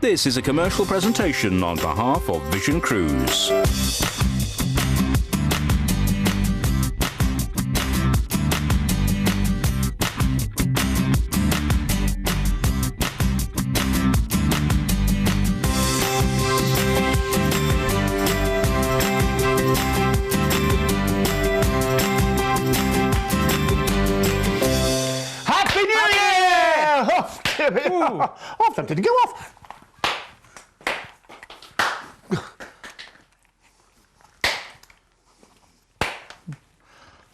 This is a commercial presentation on behalf of Vision Cruise. Happy New Year! Oh, that didn't go off.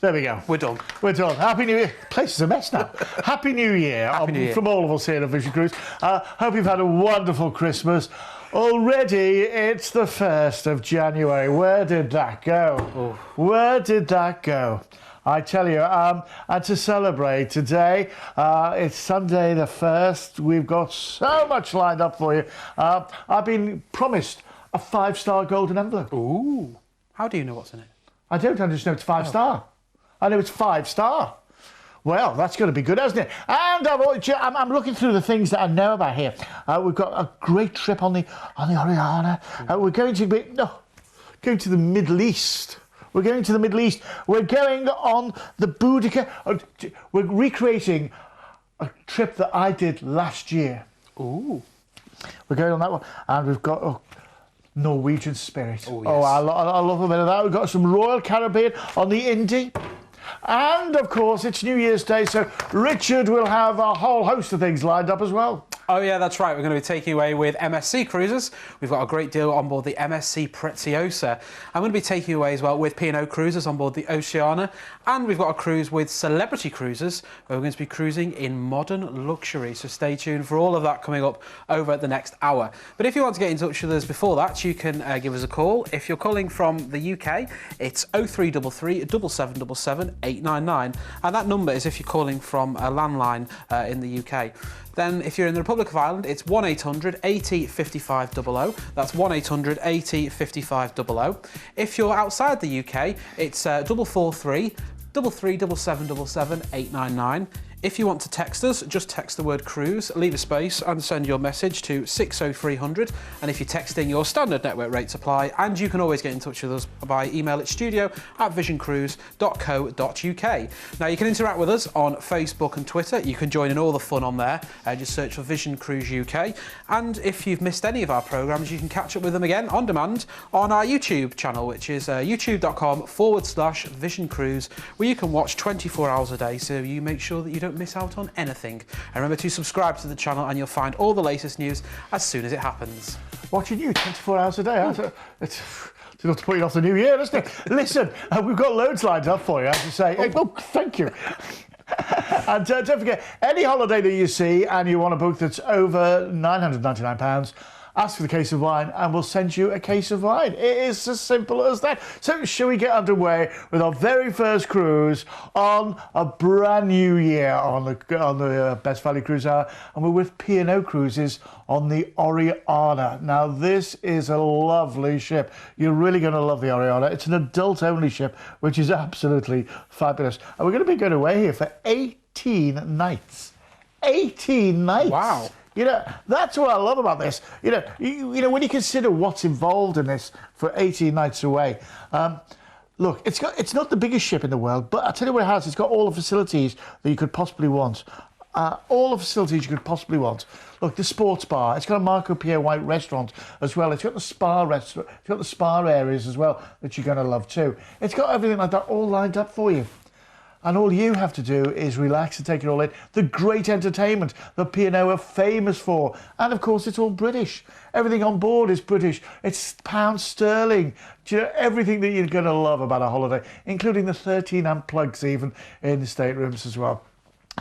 There we go. We're done. We're done. Happy New Year. Place is a mess now. Happy New Year. Happy New Year. From all of us here at Vision Cruise. Hope you've had a wonderful Christmas. Already, it's the 1st of January. Where did that go? Oh. Where did that go? I tell you, and to celebrate today, it's Sunday the 1st. We've got so much lined up for you. I've been promised a 5-star golden envelope. Ooh. How do you know what's in it? I don't, I just know it's 5-star. I know it's 5-star. Well, that's going to be good, hasn't it? And I'm looking through the things that I know about here. We've got a great trip on the Oriana. We're going to be going to the Middle East. We're going to the Middle East. We're going on the Boudica. We're recreating a trip that I did last year. Ooh. We're going on that one, and we've got Norwegian Spirit. Oh, yes. I love a bit of that. We've got some Royal Caribbean on the Indy. And, of course, it's New Year's Day, so Richard will have a whole host of things lined up as well. Oh yeah, that's right. We're going to be taking you away with MSC Cruises. We've got a great deal on board the MSC Preziosa. I'm going to be taking you away as well with P&O Cruises on board the Oceana. And we've got a cruise with Celebrity Cruises, where we're going to be cruising in modern luxury. So stay tuned for all of that coming up over the next hour. But if you want to get in touch with us before that, you can give us a call. If you're calling from the UK, it's 0333 7777 899. And that number is if you're calling from a landline in the UK. Then if you're in the Republic of Ireland, it's 1800 80 55 00. That's 1800 80 55 00. If you're outside the UK, it's 443 337777 899. If you want to text us, just text the word cruise, leave a space and send your message to 60300. And if you're texting, your standard network rates apply. And you can always get in touch with us by email at studio@visioncruise.co.uk. Now you can interact with us on Facebook and Twitter. You can join in all the fun on there. Just search for Vision Cruise UK. And if you've missed any of our programmes, you can catch up with them again on demand on our YouTube channel, which is youtube.com/Vision Cruise, where you can watch 24 hours a day. So you make sure that you don't miss out on anything. And remember to subscribe to the channel and you'll find all the latest news as soon as it happens. Watching you 24 hours a day. It's enough to put you off the new year, isn't it? Listen, we've got loads lined up for you, as you say. Thank you. And don't forget, any holiday that you see and you want to book that's over £999, ask for the case of wine and we'll send you a case of wine. It is as simple as that. So shall we get underway with our very first cruise on a brand new year on the Best Value Cruise Hour, and we're with P&O Cruises on the Oriana. Now this is a lovely ship. You're really going to love the Oriana. It's an adult-only ship, which is absolutely fabulous. And we're going to be going away here for 18 nights. 18 nights! Wow. You know, that's what I love about this. You know, when you consider what's involved in this for 18 nights away, look, it's not the biggest ship in the world, but I tell you what it has. It's got all the facilities that you could possibly want. All the facilities you could possibly want. Look, the sports bar. It's got a Marco Pierre White restaurant as well. It's got the spa restaurant. It's got the spa areas as well that you're going to love too. It's got everything like that all lined up for you. And all you have to do is relax and take it all in. The great entertainment that P&O are famous for. And of course, it's all British. Everything on board is British. It's pound sterling. Do you know, everything that you're going to love about a holiday, including the 13 amp plugs even in the staterooms as well.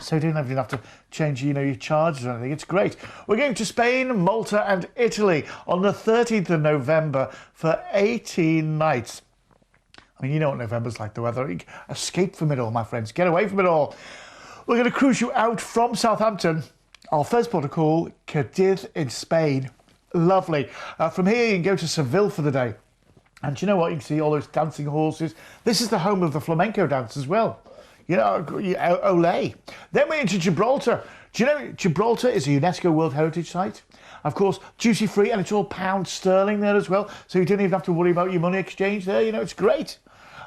So you don't even have to change, your charges or anything. It's great. We're going to Spain, Malta and Italy on the 13th of November for 18 nights. I mean, you know what November's like, the weather. Escape from it all, my friends. Get away from it all. We're going to cruise you out from Southampton. Our first port of call, Cadiz in Spain. Lovely. From here, you can go to Seville for the day. And do you know what? You can see all those dancing horses. This is the home of the flamenco dance as well. You know, Olé. Then we're into Gibraltar. Do you know Gibraltar is a UNESCO World Heritage Site? Of course, duty free, and it's all pound sterling there as well. So you don't even have to worry about your money exchange there. You know, it's great.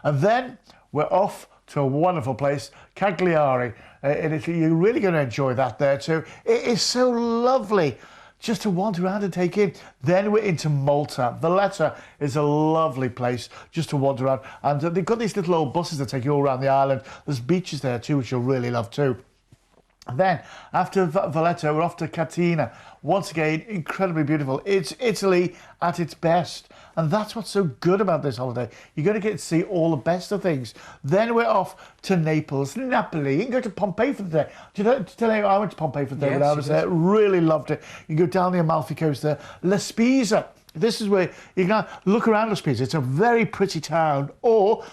And then we're off to a wonderful place, Cagliari. In Italy. You're really going to enjoy that there too. It is so lovely just to wander around and take in. Then we're into Malta. Valletta is a lovely place just to wander around. And they've got these little old buses that take you all around the island. There's beaches there too, which you'll really love too. And then, after Valletta, we're off to Catania. Once again, incredibly beautiful. It's Italy at its best. And that's what's so good about this holiday. You're going to get to see all the best of things. Then we're off to Naples, Napoli. You can go to Pompeii for the day. Do you know, tell you, I went to Pompeii for the day when I was there. Really loved it. You can go down the Amalfi Coast there. La Spezia. This is where you can look around La Spezia. It's a very pretty town. Or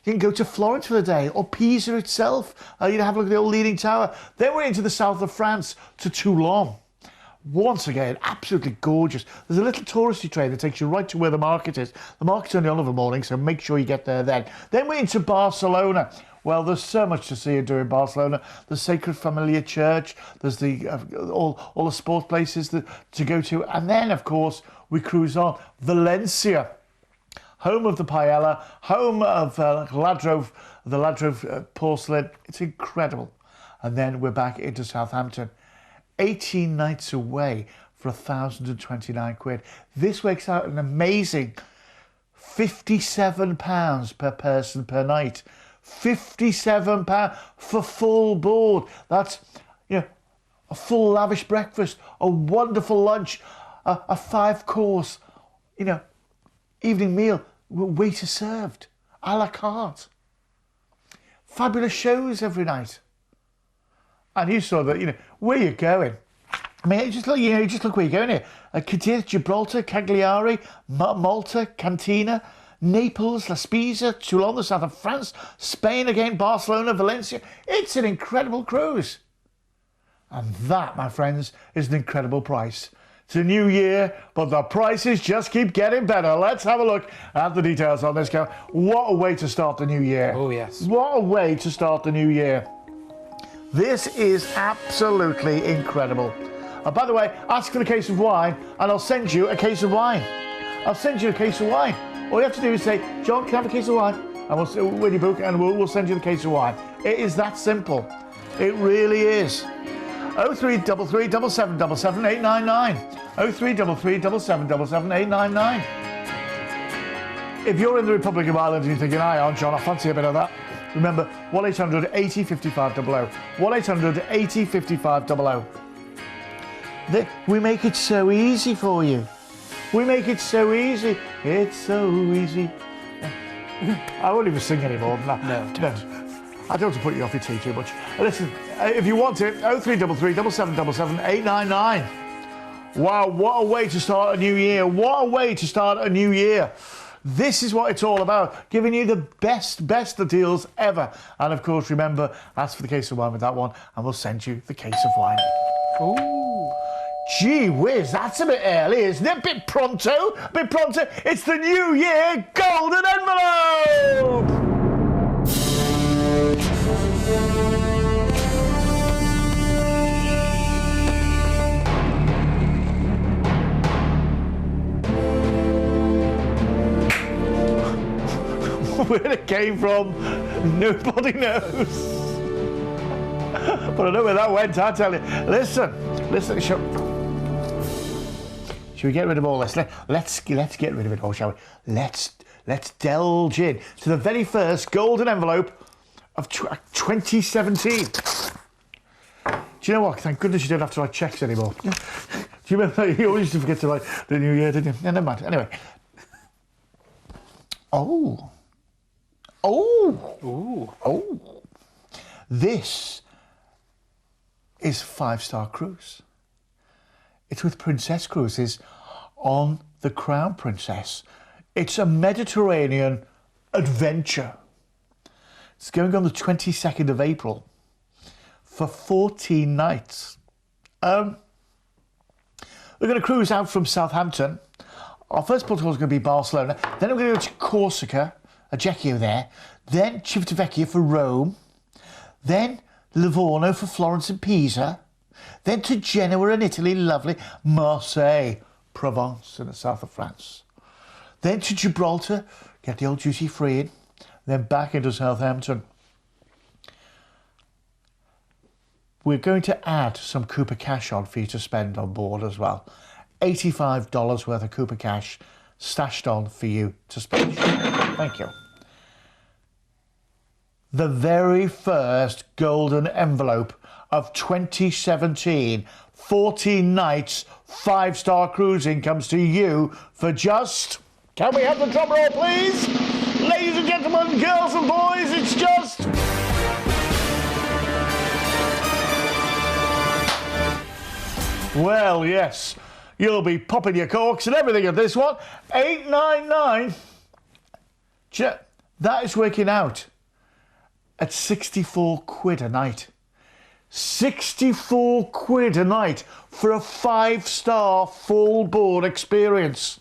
you can go to Florence for the day, or Pisa itself. You can have a look at the old Leaning Tower. Then we're into the south of France, to Toulon. Once again, absolutely gorgeous. There's a little touristy train that takes you right to where the market is. The market's only on in the morning, so make sure you get there then. Then we're into Barcelona. Well, there's so much to see and do in Barcelona. The Sacred Familia Church. There's the all the sports places to go to. And then, of course, we cruise on. Valencia. Home of the paella, home of the Ladrove porcelain. It's incredible. And then we're back into Southampton. 18 nights away for £1,029. This works out an amazing £57 per person per night. £57 for full board. That's, you know, a full lavish breakfast, a wonderful lunch, a 5-course, you know, evening meal, waiter served, a la carte. Fabulous shows every night. And you saw that, you know, where you're going. I mean, just look, you know, just look where you're going here. Cadiz, Gibraltar, Cagliari, Malta, Cantina, Naples, La Spezia, Toulon, the south of France, Spain again, Barcelona, Valencia. It's an incredible cruise. And that, my friends, is an incredible price. It's a new year, but the prices just keep getting better. Let's have a look at the details on this. What a way to start the new year. Oh, yes. What a way to start the new year. This is absolutely incredible. By the way, ask for a case of wine, and I'll send you a case of wine. I'll send you a case of wine. All you have to do is say, John, can I have a case of wine? And when you book, and we'll send you the case of wine. It is that simple. It really is. 0333 7777 899. 0333 7777 899. If you're in the Republic of Ireland and you're thinking, hi, I'm John, I fancy a bit of that, remember 1800 80 55 00. 1800 80 55 00. We make it so easy for you. We make it so easy. It's so easy. I won't even sing anymore than that. No. I don't want to put you off your tea too much. Listen, if you want it, 0333 7777 899. Wow, what a way to start a new year. What a way to start a new year. This is what it's all about, giving you the best of deals ever. And of course, remember, ask for the case of wine with that one, and we'll send you the case of wine. Ooh. Gee whiz, that's a bit early, isn't it? Bit pronto. It's the New Year Golden Envelope! Where it came from, nobody knows. But I know where that went, I tell you. Listen, shall we get rid of all this? Let's get rid of it all, shall we? Let's delve in to the very first golden envelope of 2017. Do you know what? Thank goodness you don't have to write checks anymore. Do you remember? You always used to forget to write the new year, didn't you? No, never mind. Anyway. Oh. This is 5-star cruise. It's with Princess Cruises on the Crown Princess. It's a Mediterranean adventure. It's going on the 22nd of April for 14 nights. We're going to cruise out from Southampton. Our first port is going to be Barcelona. Then we're going to go to Corsica, Ajaccio there. Then Civitavecchia for Rome. Then Livorno for Florence and Pisa. Then to Genoa in Italy, lovely Marseille, Provence in the south of France. Then to Gibraltar, get the old duty free in. Then back into Southampton. We're going to add some Cooper cash on for you to spend on board as well. $85 worth of Cooper cash stashed on for you to spend. Thank you. The very first golden envelope of 2017, 14 nights, 5-star cruising comes to you for just... Can we have the drum roll, please? Ladies and gentlemen, girls and boys, it's just... Well, yes, you'll be popping your corks and everything at this one. $899. That is working out at 64 quid a night. 64 quid a night for a 5-star full board experience.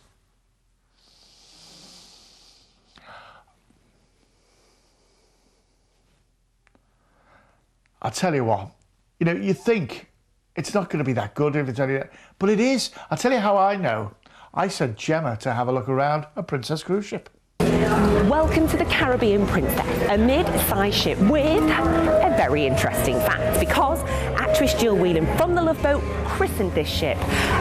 I'll tell you what, you know, you think it's not going to be that good if it's only that, but it is. I'll tell you how I know. I sent Gemma to have a look around a Princess cruise ship. Welcome to the Caribbean Princess, a mid-sized ship with a very interesting fact, because actress Jill Whelan from The Love Boat christened this ship,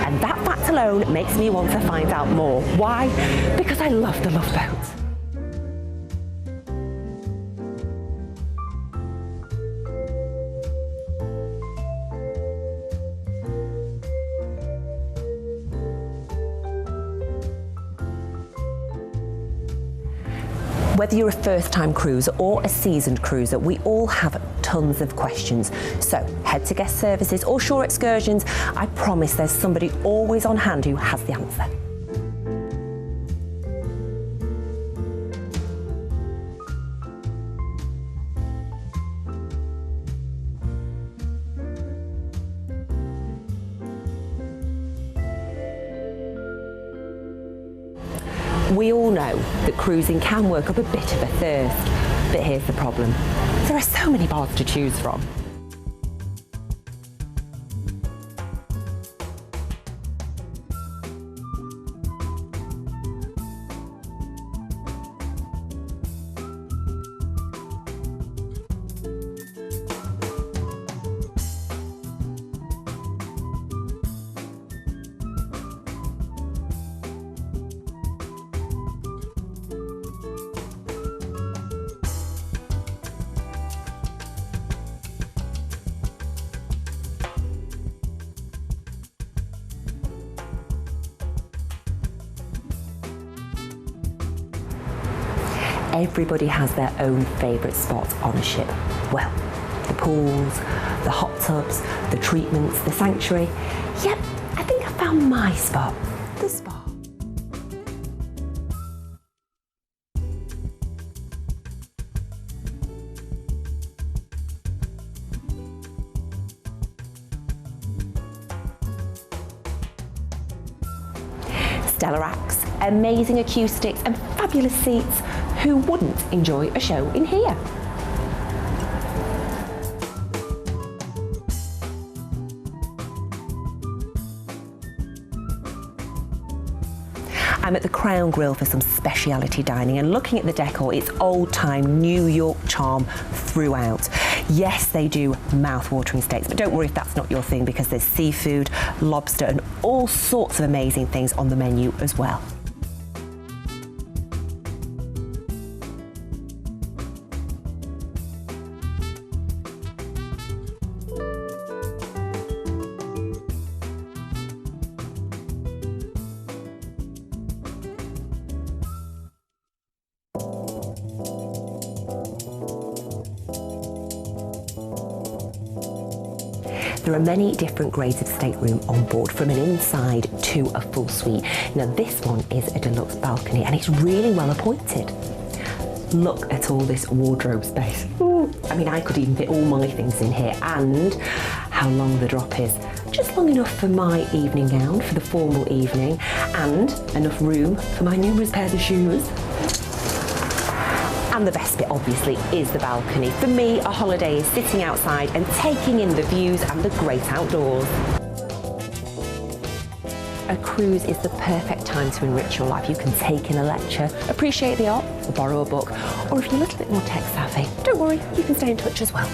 and that fact alone makes me want to find out more. Why? Because I love The Love Boat. Whether you're a first-time cruiser or a seasoned cruiser, we all have tons of questions. So head to guest services or shore excursions. I promise there's somebody always on hand who has the answer. We all know that cruising can work up a bit of a thirst, but here's the problem. There are so many bars to choose from. Everybody has their own favourite spot on a ship. Well, the pools, the hot tubs, the treatments, the sanctuary. Yep, I think I found my spot, the spa. Stellar acts, amazing acoustics and fabulous seats. Who wouldn't enjoy a show in here? I'm at the Crown Grill for some speciality dining, and looking at the decor, it's old-time New York charm throughout. Yes, they do mouth-watering steaks, but don't worry if that's not your thing, because there's seafood, lobster and all sorts of amazing things on the menu as well. There are many different grades of stateroom on board, from an inside to a full suite. Now this one is a deluxe balcony and it's really well appointed. Look at all this wardrobe space. Ooh, I mean, I could even fit all my things in here, and how long the drop is. Just long enough for my evening gown for the formal evening, and enough room for my numerous pairs of shoes. And the best bit, obviously, is the balcony. For me, a holiday is sitting outside and taking in the views and the great outdoors. A cruise is the perfect time to enrich your life. You can take in a lecture, appreciate the art, or borrow a book, or if you're a little bit more tech savvy, don't worry, you can stay in touch as well.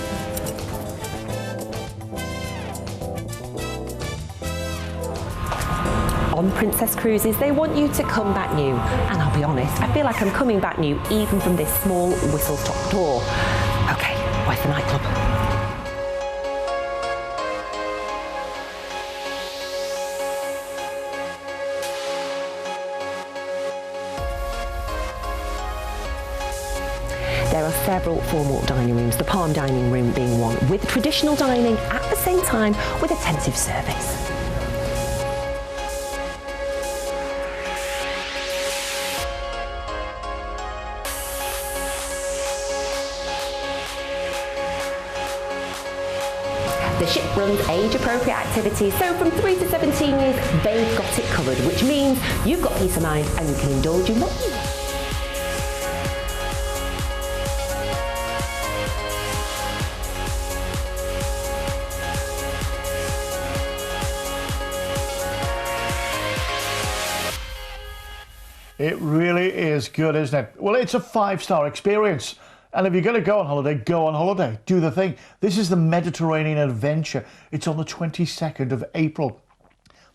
On Princess Cruises, they want you to come back new. And I'll be honest, I feel like I'm coming back new even from this small whistle-stop door. Okay, where's the nightclub? There are several formal dining rooms, the Palm Dining Room being one, with traditional dining at the same time with attentive service. The ship runs age-appropriate activities, so from 3 to 17 years, they've got it covered, which means you've got peace of mind and you can indulge in what you want. It really is good, isn't it? Well, it's a 5-star experience. And if you're going to go on holiday, go on holiday. Do the thing. This is the Mediterranean Adventure. It's on the 22nd of April.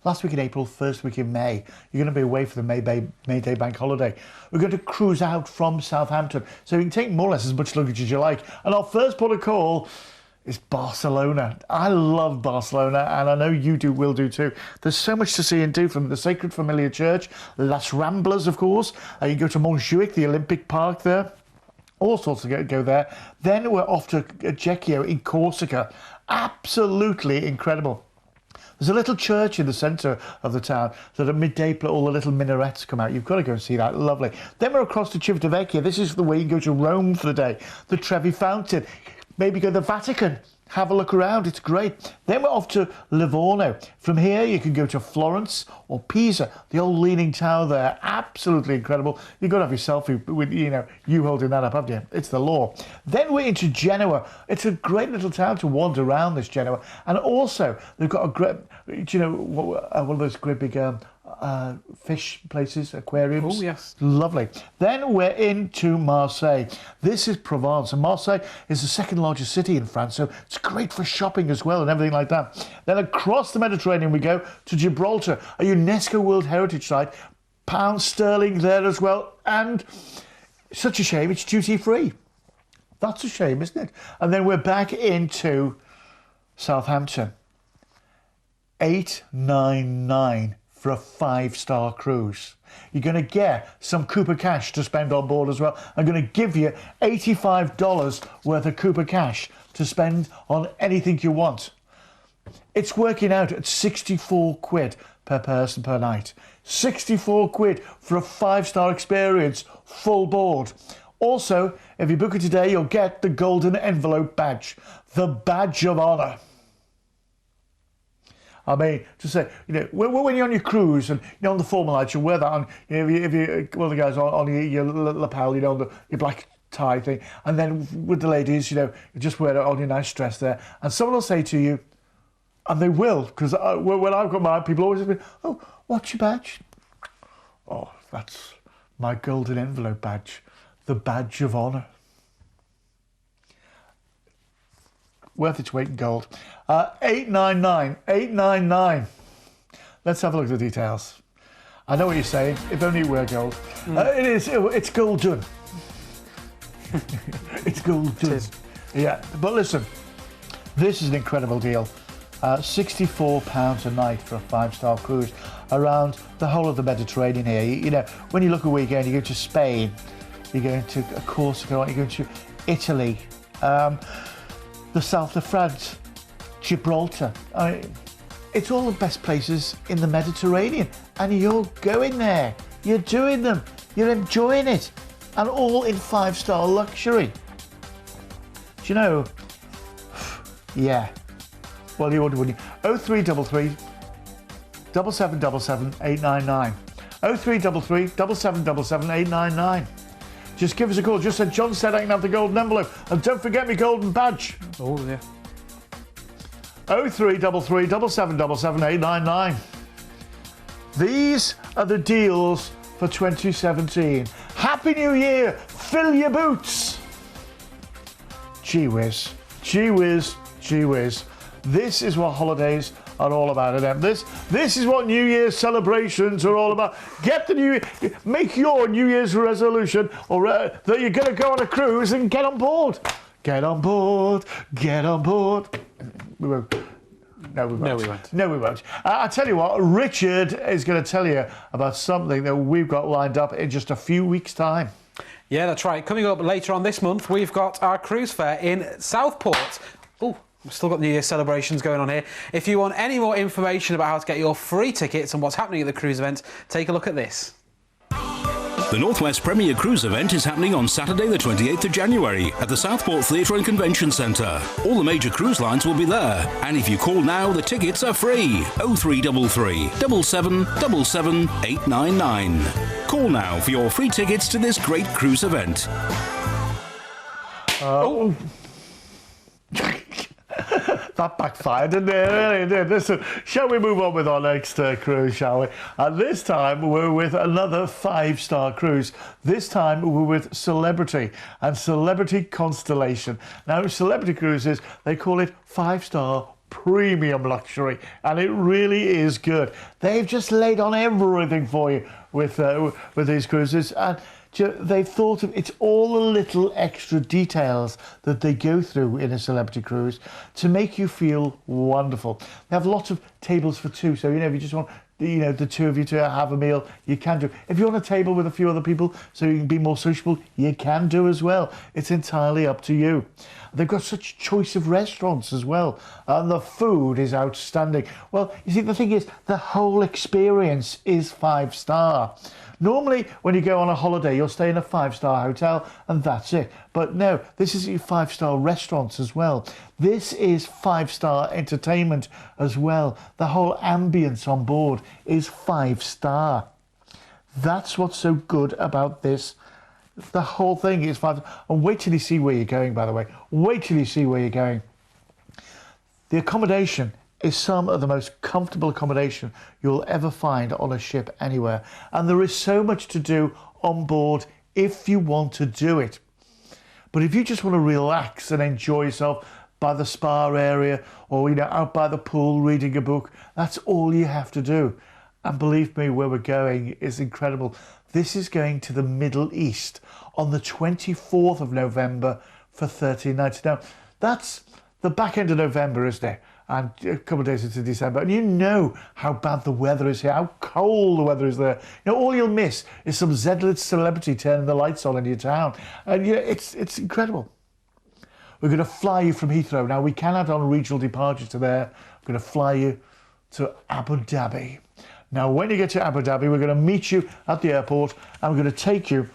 Last week in April, first week in May. You're going to be away for the May Day bank holiday. We're going to cruise out from Southampton. So you can take more or less as much luggage as you like. And our first port of call is Barcelona. I love Barcelona, and I know you will do too. There's so much to see and do, from the Sacred Familia Church, Las Ramblas, of course. You go to Montjuic, the Olympic Park there. All sorts of go there. Then we're off to Ajaccio in Corsica. Absolutely incredible. There's a little church in the centre of the town that at midday all the little minarets come out. You've got to go and see that. Lovely. Then we're across to Civitavecchia. This is the way you go to Rome for the day. The Trevi Fountain. Maybe go to the Vatican. Have a look around, it's great. Then we're off to Livorno. From here you can go to Florence or Pisa, the old Leaning Tower there. Absolutely incredible. You've got to have your selfie with, you holding that up, haven't you? It's the law. Then we're into Genoa. It's a great little town to wander around, this Genoa. And also, they've got a great, one of those great big fish places, aquariums. Oh, yes. Lovely. Then we're into Marseille. This is Provence, and Marseille is the second largest city in France, so it's great for shopping as well and everything like that. Then across the Mediterranean we go to Gibraltar, a UNESCO World Heritage Site. Pound sterling there as well, and such a shame it's duty free. That's a shame, isn't it? And then we're back into Southampton. $899 for a 5-star cruise. You're going to get some Cooper cash to spend on board as well. I'm going to give you $85 worth of Cooper cash to spend on anything you want. It's working out at 64 quid per person per night. 64 quid for a 5-star experience, full board. Also, if you book it today, you'll get the golden envelope badge, the badge of honour. I mean, to say, when you're on your cruise and you're on the formal night, you wear that on, if you one of the guys on your lapel, your black tie thing, and then with the ladies, you just wear it on your nice dress there, and someone will say to you, and they will, because when I've got mine, people always say, oh, what's your badge? Oh, that's my golden envelope badge, the badge of honour. Worth its weight in gold. $899. Let's have a look at the details. I know what you're saying. If only it were gold. It is. It's golden. It's golden. It is. Yeah, but listen, this is an incredible deal. £64 a night for a 5-star cruise around the whole of the Mediterranean here. When you look a weekend, you go to Spain, you're going to Corsica, you're going to Italy. The south of France, Gibraltar. It's all the best places in the Mediterranean, and you're going there. You're doing them. You're enjoying it, and all in 5-star luxury. Do you know? Yeah. Well, you would, wouldn't you? 0333 7777 899. 0333 7777 899. just give us a call. Just said John said I can have the golden envelope. And don't forget me golden badge. Oh, yeah. 0333 7777 899. These are the deals for 2017. Happy New Year! Fill your boots! Gee whiz, gee whiz, gee whiz. This is what holidays are all about, and this is what New Year's celebrations are all about. Make your New Year's resolution, or that you're going to go on a cruise and get on board. Get on board, get on board. We won't. No, we won't. No, we won't. No, we won't. I'll tell you what, Richard is going to tell you about something that we've got lined up in just a few weeks' time. Yeah, that's right. Coming up later on this month, we've got our cruise fair in Southport. Oh, we've still got New Year's celebrations going on here. If you want any more information about how to get your free tickets and what's happening at the cruise event, take a look at this. The Northwest Premier Cruise event is happening on Saturday the 28th of January at the Southport Theatre and Convention Centre. All the major cruise lines will be there, and if you call now, the tickets are free. 0333 7777 899. Call now for your free tickets to this great cruise event. That backfired, didn't it? Listen, shall we move on with our next cruise, shall we? And this time we're with another 5-star cruise. This time we're with Celebrity and Celebrity Constellation. Now, Celebrity Cruises, they call it 5-star premium luxury, and it really is good. They've just laid on everything for you with these cruises, and they've thought of it's all the little extra details that they go through in a Celebrity Cruise to make you feel wonderful. They have lots of tables for two, so if you just want the two of you to have a meal, you can do. If you're on a table with a few other people so you can be more sociable, you can do as well. It's entirely up to you. They've got such choice of restaurants as well, and the food is outstanding. Well, you see, the thing is, the whole experience is 5-star. Normally, when you go on a holiday, you'll stay in a 5-star hotel and that's it. But no, this is your 5-star restaurants as well. This is 5-star entertainment as well. The whole ambience on board is 5-star. That's what's so good about this. The whole thing is 5. And wait till you see where you're going, by the way. Wait till you see where you're going. The accommodation is some of the most comfortable accommodation you'll ever find on a ship anywhere. And there is so much to do on board if you want to do it. But if you just want to relax and enjoy yourself by the spa area or out by the pool reading a book, that's all you have to do. And believe me, where we're going is incredible. This is going to the Middle East on the 24th of November for 13 nights. Now, that's the back end of November, isn't it? And a couple of days into December, and you know how bad the weather is here, how cold the weather is there. All you'll miss is some Z-List celebrity turning the lights on in your town, and it's incredible. We're going to fly you from Heathrow. Now, we can add on regional departures to there. We're going to fly you to Abu Dhabi. Now, when you get to Abu Dhabi, we're going to meet you at the airport, and we're going to take you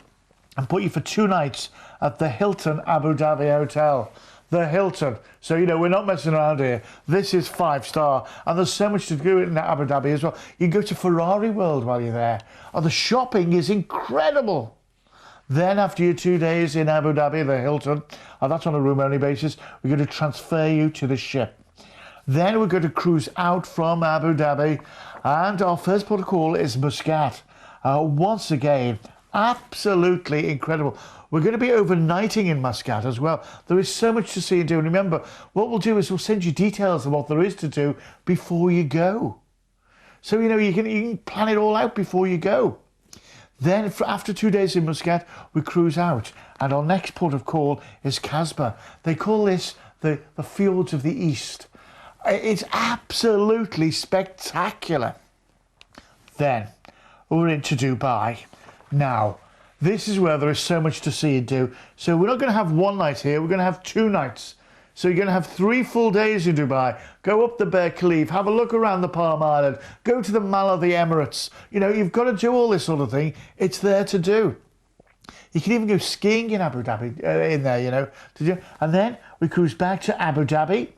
and put you for 2 nights at the Hilton Abu Dhabi Hotel. The Hilton. So, we're not messing around here. This is 5-star. And there's so much to do in Abu Dhabi as well. You can go to Ferrari World while you're there. Oh, the shopping is incredible. Then, after your 2 days in Abu Dhabi, the Hilton, that's on a room-only basis, we're going to transfer you to the ship. Then we're going to cruise out from Abu Dhabi. And our first port of call is Muscat. Once again, absolutely incredible. We're going to be overnighting in Muscat as well. There is so much to see and do. And remember, what we'll do is we'll send you details of what there is to do before you go. So, you can plan it all out before you go. Then, after 2 days in Muscat, we cruise out. And our next port of call is Casbah. They call this the Fjords of the East. It's absolutely spectacular. Then, we're into Dubai. Now, this is where there is so much to see and do. So we're not going to have 1 night here, we're going to have 2 nights. So you're going to have 3 full days in Dubai. Go up the Burj Khalifa, have a look around the Palm Island, go to the Mall of the Emirates. You've got to do all this sort of thing. It's there to do. You can even go skiing in Abu Dhabi, in there, And then we cruise back to Abu Dhabi.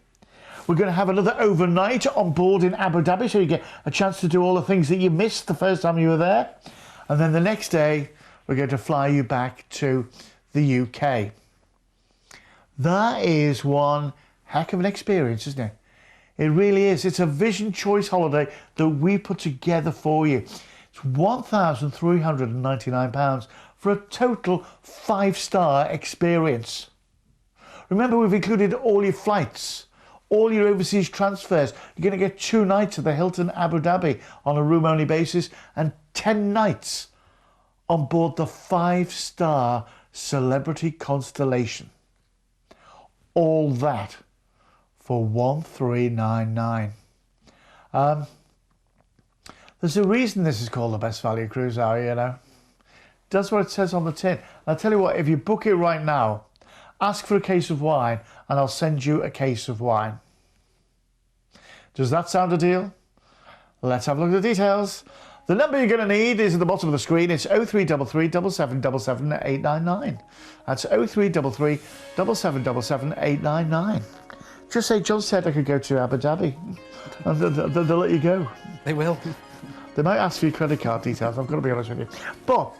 We're going to have another overnight on board in Abu Dhabi, so you get a chance to do all the things that you missed the first time you were there. And then the next day, we're going to fly you back to the UK. That is one heck of an experience, isn't it? It really is. It's a Vision Choice holiday that we put together for you. It's £1,399 for a total 5-star experience. Remember, we've included all your flights, all your overseas transfers. You're going to get 2 nights at the Hilton Abu Dhabi on a room-only basis and 10 nights on board the 5-star Celebrity Constellation. All that for £1,399. There's a reason this is called the best value cruise, Harry, you know. That's what it says on the tin. I'll tell you what, if you book it right now, ask for a case of wine and I'll send you a case of wine. Does that sound a deal? Let's have a look at the details. The number you're going to need is at the bottom of the screen. It's 0333 777 899. That's 0333 777 899. Just say, John said I could go to Abu Dhabi. And they'll let you go. They will. They might ask for your credit card details, I've got to be honest with you. But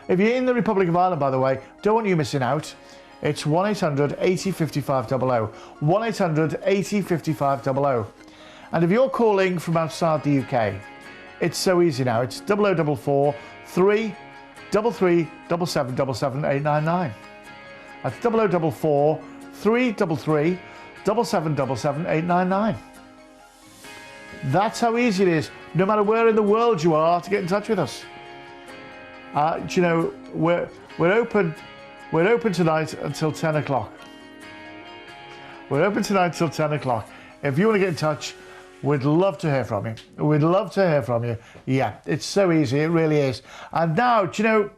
if you're in the Republic of Ireland, by the way, don't want you missing out. It's 1-800-80-55-00. 1-800-80-55-00. And if you're calling from outside the UK, it's so easy now. It's 0044 333 7777 899. That's 0044 333 7777 899. That's how easy it is, no matter where in the world you are, to get in touch with us. Do you know, we're open tonight until 10 o'clock. We're open tonight till 10 o'clock. If you want to get in touch, we'd love to hear from you. We'd love to hear from you. Yeah, it's so easy, it really is. And now, do you know,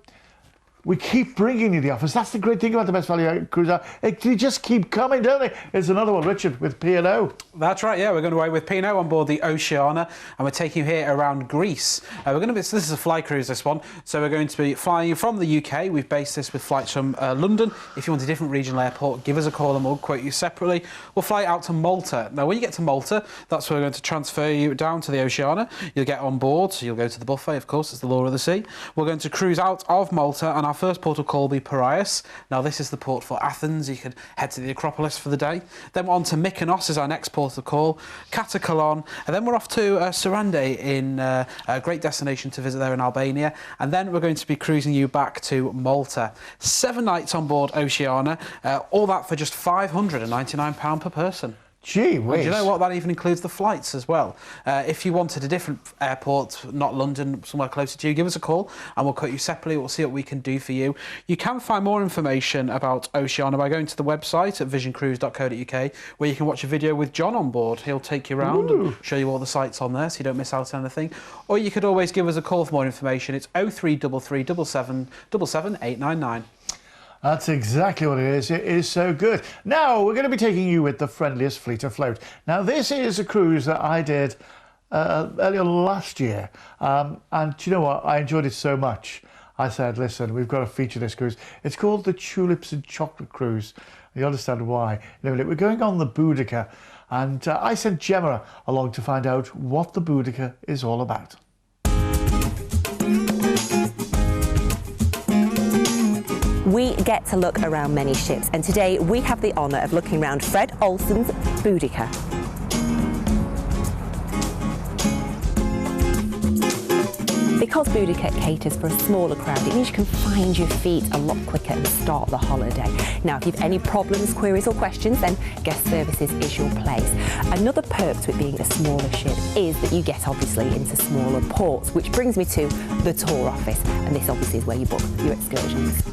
we keep bringing you the offers. That's the great thing about the Best Value Cruise. They just keep coming, don't they? There's another one, Richard, with P&O. That's right, yeah. We're going away with P&O on board the Oceania, and we're taking you here around Greece. This is a fly cruise, this one. So we're going to be flying you from the UK. We've based this with flights from London. If you want a different regional airport, give us a call and we'll quote you separately. We'll fly out to Malta. Now, when you get to Malta, that's where we're going to transfer you down to the Oceania. You'll get on board, so you'll go to the buffet, of course, it's the law of the sea. We're going to cruise out of Malta, and our first port of call will be Piraeus. Now, this is the port for Athens. You can head to the Acropolis for the day. Then we're on to Mykonos is our next port of call, Katakolon, and then we're off to Sarande in a great destination to visit there in Albania, and then we're going to be cruising you back to Malta. 7 nights on board Oceania, all that for just £599 per person. Gee whiz. And do you know what? That even includes the flights as well. If you wanted a different airport, not London, somewhere closer to you, give us a call and we'll quote you separately. We'll see what we can do for you. You can find more information about Oceania by going to the website at visioncruise.co.uk, where you can watch a video with John on board. He'll take you around and show you all the sites on there so you don't miss out on anything. Or you could always give us a call for more information. It's 0333 777 899. That's exactly what it is. It is so good. Now, we're going to be taking you with the friendliest fleet afloat. Now, this is a cruise that I did earlier last year. And do you know what? I enjoyed it so much. I said, listen, we've got to feature this cruise. It's called the Tulips and Chocolate Cruise. You understand why. We're going on the Boudica. And I sent Gemma along to find out what the Boudica is all about. We get to look around many ships, and today we have the honour of looking around Fred Olsen's Boudica. Because Boudica caters for a smaller crowd, it means you can find your feet a lot quicker and start the holiday. Now, if you've any problems, queries or questions, then guest services is your place. Another perk to it being a smaller ship is that you get obviously into smaller ports, which brings me to the tour office, and this obviously is where you book your excursions.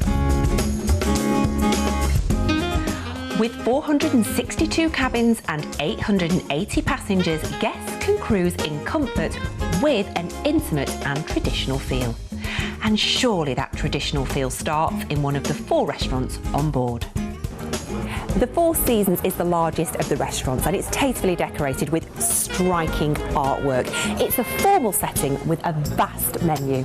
With 462 cabins and 880 passengers, guests can cruise in comfort with an intimate and traditional feel. And surely that traditional feel starts in one of the 4 restaurants on board. The Four Seasons is the largest of the restaurants, and it's tastefully decorated with striking artwork. It's a formal setting with a vast menu.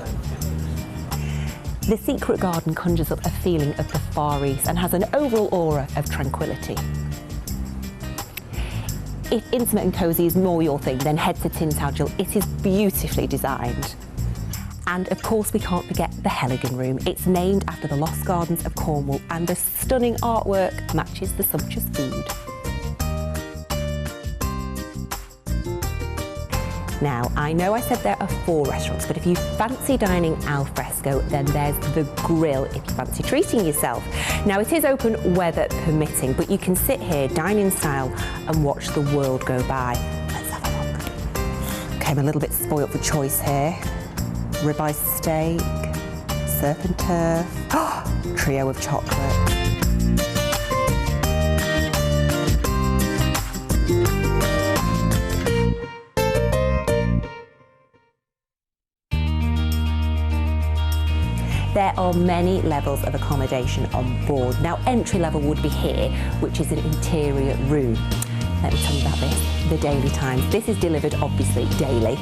The Secret Garden conjures up a feeling of the Far East and has an overall aura of tranquility. If intimate and cosy is more your thing, then head to Tintagel. It is beautifully designed. And of course we can't forget the Heligan Room. It's named after the Lost Gardens of Cornwall and the stunning artwork matches the sumptuous food. Now, I know I said there are 4 restaurants, but if you fancy dining al fresco, then there's the Grill if you fancy treating yourself. Now, it is open weather permitting, but you can sit here, dine in style, and watch the world go by. Let's have a look. Okay, I'm a little bit spoilt for choice here. Ribeye steak, surf and turf, trio of chocolate. There are many levels of accommodation on board. Now, entry level would be here, which is an interior room. Let me tell you about this, the Daily Times. This is delivered, obviously, daily,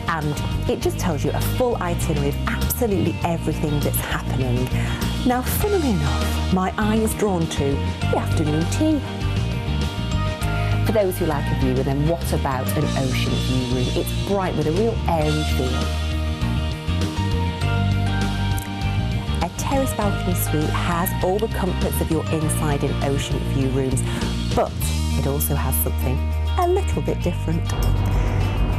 and it just tells you a full itinerary of absolutely everything that's happening. Now, funnily enough, my eye is drawn to the afternoon tea. For those who like a view, and then what about an ocean view room? It's bright with a real airy feel. A terrace balcony suite has all the comforts of your inside and ocean view rooms, but it also has something a little bit different.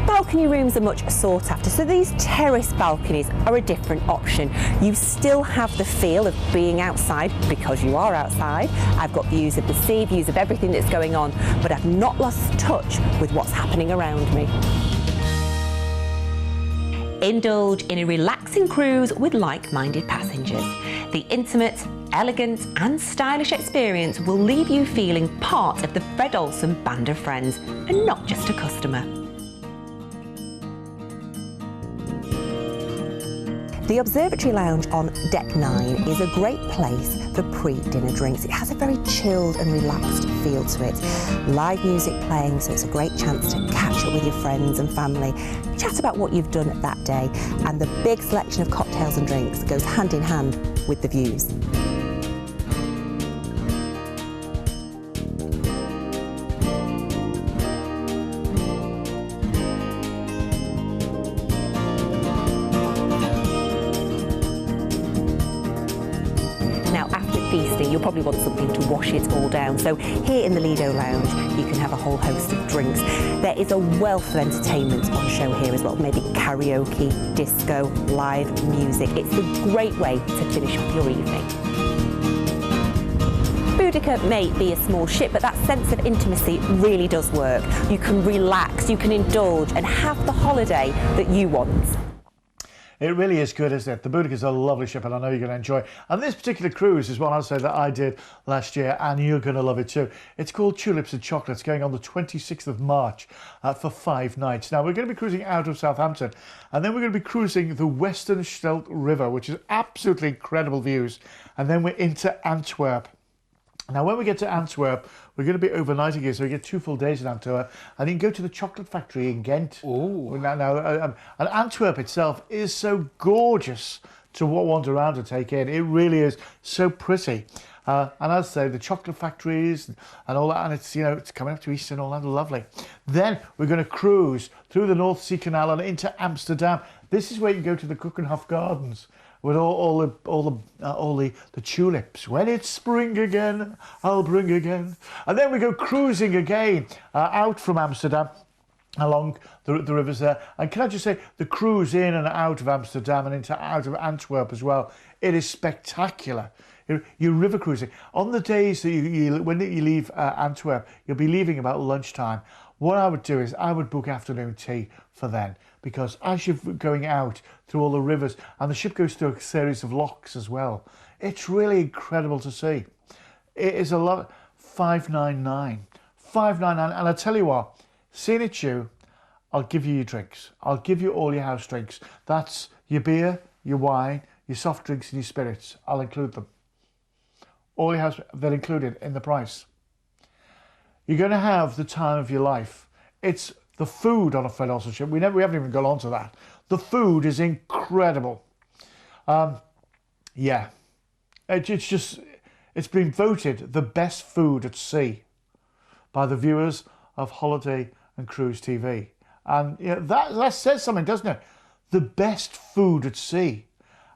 Balcony rooms are much sought after, so these terrace balconies are a different option. You still have the feel of being outside because you are outside. I've got views of the sea, views of everything that's going on, but I've not lost touch with what's happening around me. Indulge in a relaxing cruise with like-minded passengers. The intimate, elegant and stylish experience will leave you feeling part of the Fred Olsen band of friends and not just a customer. The Observatory Lounge on Deck 9 is a great place for pre-dinner drinks. It has a very chilled and relaxed feel to it. Live music playing, so it's a great chance to catch up with your friends and family, chat about what you've done that day, and the big selection of cocktails and drinks goes hand in hand with the views. Feasting, you'll probably want something to wash it all down. So here in the Lido Lounge, you can have a whole host of drinks. There is a wealth of entertainment on show here as well, maybe karaoke, disco, live music. It's a great way to finish off your evening. Boudica may be a small ship, but that sense of intimacy really does work. You can relax, you can indulge and have the holiday that you want. It really is good, isn't it? The Boudica is a lovely ship and I know you're going to enjoy it. And this particular cruise is one I'll say that I did last year and you're going to love it too. It's called Tulips and Chocolates, going on the 26th of March for 5 nights. Now, we're going to be cruising out of Southampton and then we're going to be cruising the Western Scheldt River, which is absolutely incredible views. And then we're into Antwerp. Now, when we get to Antwerp, we're going to be overnighting here, so we get 2 full days in Antwerp, and you can go to the chocolate factory in Ghent. Ooh. And Antwerp itself is so gorgeous to wander around and take in. It really is so pretty. And as I say, the chocolate factories and all that, and it's, you know, it's coming up to Easter and all that, lovely. Then we're going to cruise through the North Sea Canal and into Amsterdam. This is where you go to the Keukenhof Gardens with all the tulips. When it's spring again, I'll bring again. And then we go cruising again out from Amsterdam along the rivers there. And can I just say, the cruise in and out of Amsterdam and out of Antwerp as well, it is spectacular. You're river cruising. On the days that when you leave Antwerp, you'll be leaving about lunchtime. What I would do is I would book afternoon tea for then, because as you're going out through all the rivers, and the ship goes through a series of locks as well, it's really incredible to see. It is a lot. $599, and I tell you what, seeing it you, I'll give you your drinks. I'll give you all your house drinks. That's your beer, your wine, your soft drinks and your spirits. I'll include them. All your house, they're included in the price. You're going to have the time of your life. It's the food on a Fred Olsen ship. We haven't even gone on to that. The food is incredible. Yeah, it's been voted the best food at sea by the viewers of Holiday and Cruise TV. And you know, that says something, doesn't it? the best food at sea.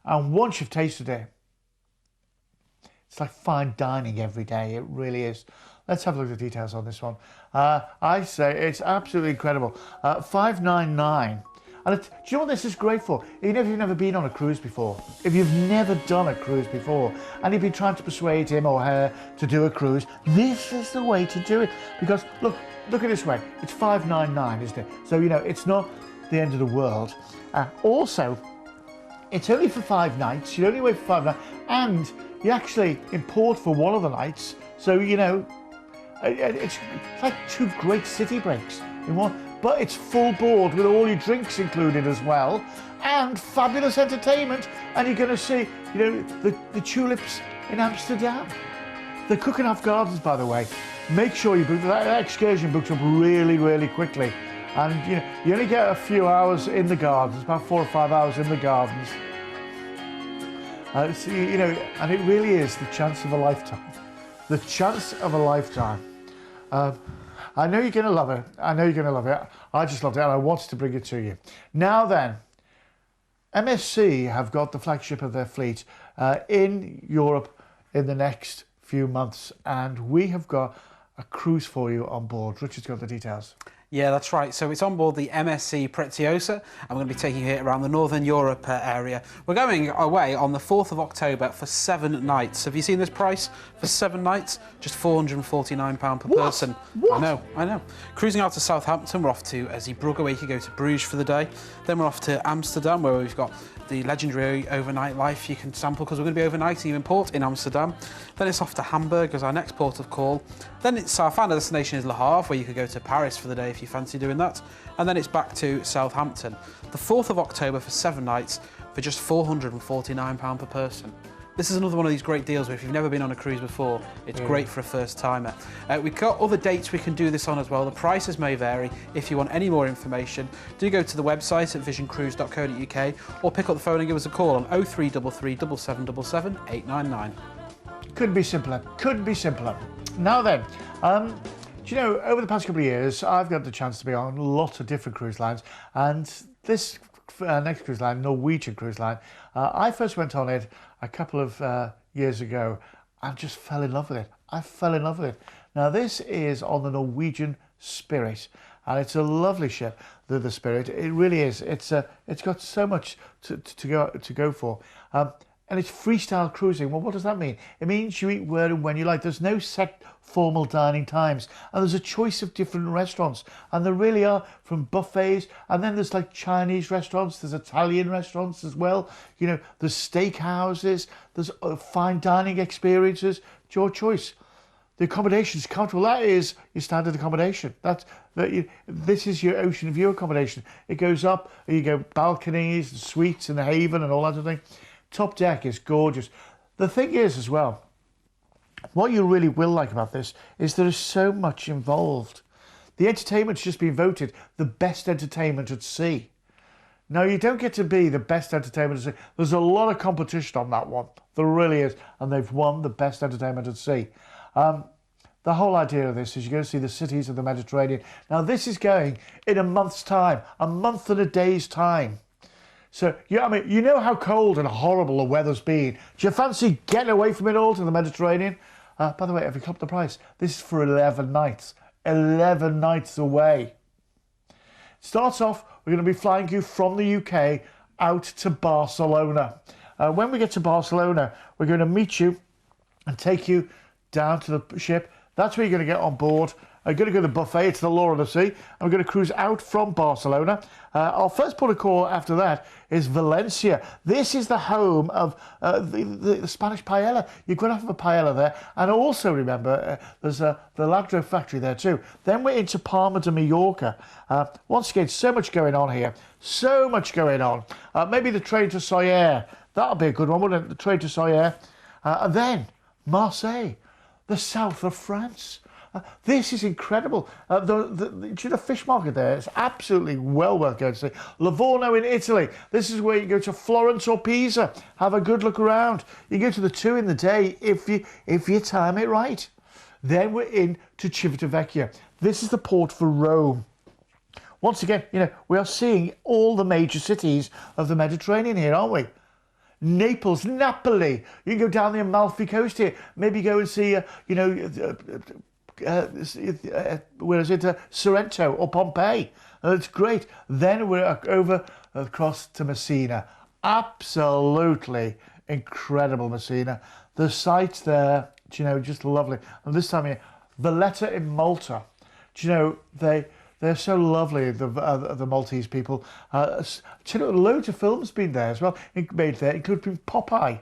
And once you've tasted it, it's like fine dining every day. It really is. Let's have a look at the details on this one. I say it's absolutely incredible. $599. And do you know what this is great for? If you've never been on a cruise before, if you've never done a cruise before, and you've been trying to persuade him or her to do a cruise, this is the way to do it. Because look at it this way. It's $599, isn't it? So, it's not the end of the world. Also, it's only for 5 nights. You only wait for 5 nights. And you actually import for one of the nights. So, it's like 2 great city breaks in one. But it's full board with all your drinks included as well, and fabulous entertainment. And you're going to see, the tulips in Amsterdam. The Keukenhof Gardens, by the way. Make sure you book that excursion. Books up really, really quickly, and you only get a few hours in the gardens, about 4 or 5 hours in the gardens. So, and it really is the chance of a lifetime. The chance of a lifetime. I know you're going to love it. I know you're going to love it. I just loved it and I wanted to bring it to you. Now then, MSC have got the flagship of their fleet in Europe in the next few months, and we have got a cruise for you on board. Richard's got the details. Yeah, that's right. So it's on board the MSC Preziosa, and we're going to be taking you here around the Northern Europe area. We're going away on the 4th of October for 7 nights. Have you seen this price for 7 nights? Just £449 per person. What? I know. Cruising out to Southampton, we're off to Zeebrugge, where you could go to Bruges for the day. Then we're off to Amsterdam, where we've got the legendary overnight life you can sample, because we're going to be overnighting in port in Amsterdam. Then it's off to Hamburg as our next port of call. Then it's our final destination is Le Havre, where you could go to Paris for the day if you fancy doing that. And then it's back to Southampton. The 4th of October for 7 nights for just £449 per person. This is another one of these great deals where if you've never been on a cruise before, it's great for a first timer. We've got other dates we can do this on as well. The prices may vary. If you want any more information, do go to the website at visioncruise.co.uk or pick up the phone and give us a call on 0333 7777 899. Couldn't be simpler. Couldn't be simpler. Now then, do you know, over the past couple of years, I've got the chance to be on lots of different cruise lines, and this next cruise line, Norwegian Cruise Line, I first went on it a couple of years ago and just fell in love with it. I fell in love with it. Now this is on the Norwegian Spirit, and it's a lovely ship, the Spirit. It really is. It's got so much to go for. And it's freestyle cruising. Well, what does that mean? It means you eat where and when you like. There's no set formal dining times. And there's a choice of different restaurants. And there really are, from buffets. And then there's like Chinese restaurants. There's Italian restaurants as well. There's steak houses. There's fine dining experiences. It's your choice. The accommodation is comfortable. That is your standard accommodation. This is your ocean view accommodation. It goes up. You go balconies, and suites in the haven and all that sort of thing. Top deck is gorgeous. The thing is as well, what you really will like about this is there is so much involved. The entertainment's just been voted the best entertainment at sea. Now, you don't get to be the best entertainment at sea. There's a lot of competition on that one. There really is. And they've won the best entertainment at sea. The whole idea of this is you're going to see the cities of the Mediterranean. Now, this is going in a month's time, a month and a day's time. So, you know how cold and horrible the weather's been. Do you fancy getting away from it all to the Mediterranean? By the way, have you clocked the price? This is for 11 nights. 11 nights away. Starts off, we're going to be flying you from the UK out to Barcelona. When we get to Barcelona, we're going to meet you and take you down to the ship. That's where you're going to get on board. I'm going to go to the buffet, it's the Law of the Sea, and we're going to cruise out from Barcelona. Our first port of call after that is Valencia. This is the home of the Spanish paella. You're going to have a paella there. And also remember, there's the Lagro factory there too. Then we're into Palma de Mallorca. Once again, so much going on here. So much going on. Maybe the train to Soyer. That'll be a good one, wouldn't it? The train to Soyer. And then Marseille, the south of France. This is incredible. The fish market there is absolutely well worth going to see. Livorno in Italy. This is where you go to Florence or Pisa. Have a good look around. You go to the 2 in the day if you time it right. Then we're in to Civitavecchia. This is the port for Rome. once again, we are seeing all the major cities of the Mediterranean here, aren't we? Naples, Napoli. You can go down the Amalfi Coast here. Maybe go and see, where is it? Sorrento or Pompeii. It's great. Then we're over across to Messina. Absolutely incredible, Messina. The sights there, just lovely. And this time here, Valletta in Malta. They're so lovely, the Maltese people. Loads of films been there as well, made there, including Popeye.